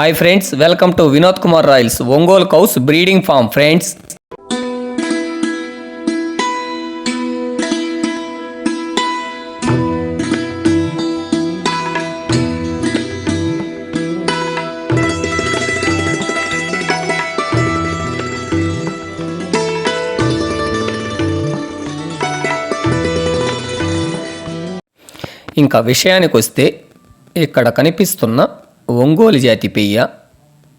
Hi friends, welcome to Vinod Kumar Royals Ongole cows breeding form friends. ఇంకా విషయానికి వస్తే ఇక్కడ కనిపిస్తున్న ఒంగోలు జాతి పెయ్య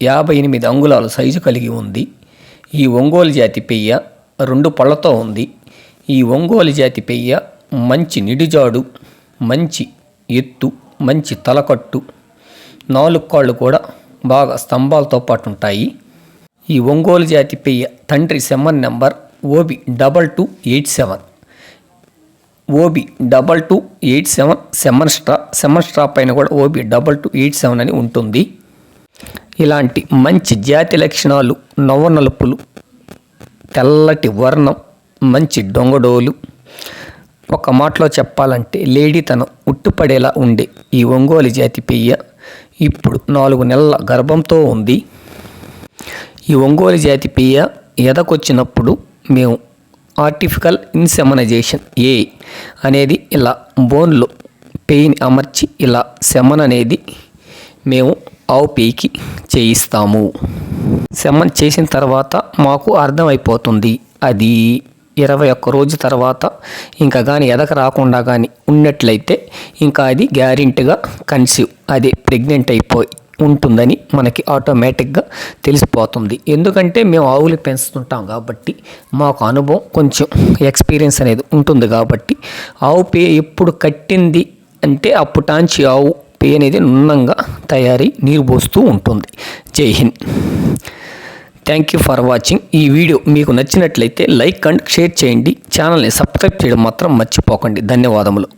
58 అంగుళాల సైజు కలిగి ఉంది. ఈ ఒంగోలు జాతి పెయ్య 2 పళ్ళతో ఉంది. ఈ ఒంగోలు జాతి పెయ్య మంచి నిడిజాడు, మంచి ఎత్తు, మంచి తలకట్టు, 4 కాళ్ళు కూడా బాగా స్తంభాలతో పాటు ఉంటాయి. ఈ ఒంగోలు జాతి పెయ్య తండ్రి సెమ్మన్ నెంబర్ OB2287. OB2287 సెమ్మన్ స్ట్రా పైన కూడా OB2287 అని ఉంటుంది. ఇలాంటి మంచి జాతి లక్షణాలు, నలుపులు, తెల్లటి వర్ణం, మంచి దొంగడోలు, ఒక మాటలో చెప్పాలంటే లేడీతనం ఉట్టుపడేలా ఉండే ఈ ఒంగోలు జాతి పెయ్య ఇప్పుడు 4 నెలల గర్భంతో ఉంది. ఈ ఒంగోలు జాతి పెయ్య ఎదకొచ్చినప్పుడు మేము ఆర్టిఫిషియల్ ఇన్సెమనైజేషన్ అనేది ఇలా బోన్లో పెయిన్ అమర్చి ఇలా సెమన్ అనేది మేము ఆవు పేయికి చేయిస్తాము. సెమన్ చేసిన తర్వాత మాకు అర్థమైపోతుంది. అది 21 రోజు తర్వాత ఇంకా కానీ ఎదక రాకుండా కానీ ఉన్నట్లయితే ఇంకా అది గ్యారెంటీగా కన్సీవ్, అదే ప్రెగ్నెంట్ అయిపోయి ఉంటుందని మనకి ఆటోమేటిక్గా తెలిసిపోతుంది. ఎందుకంటే మేము ఆవులు పెంచుతుంటాం కాబట్టి మాకు అనుభవం, కొంచెం ఎక్స్పీరియన్స్ అనేది ఉంటుంది. కాబట్టి ఆవు పే ఎప్పుడు కట్టింది అంటే అప్పుటాంచి ఆవు పే అనేది నున్నంగా తయారై నీరు పోస్తూ ఉంటుంది. జై Hind. Thank you for watching. ఈ వీడియో మీకు నచ్చినట్లయితే లైక్ అండ్ షేర్ చేయండి. ఛానల్ని సబ్స్క్రైబ్ చేయడం మాత్రం మర్చిపోకండి. ధన్యవాదములు.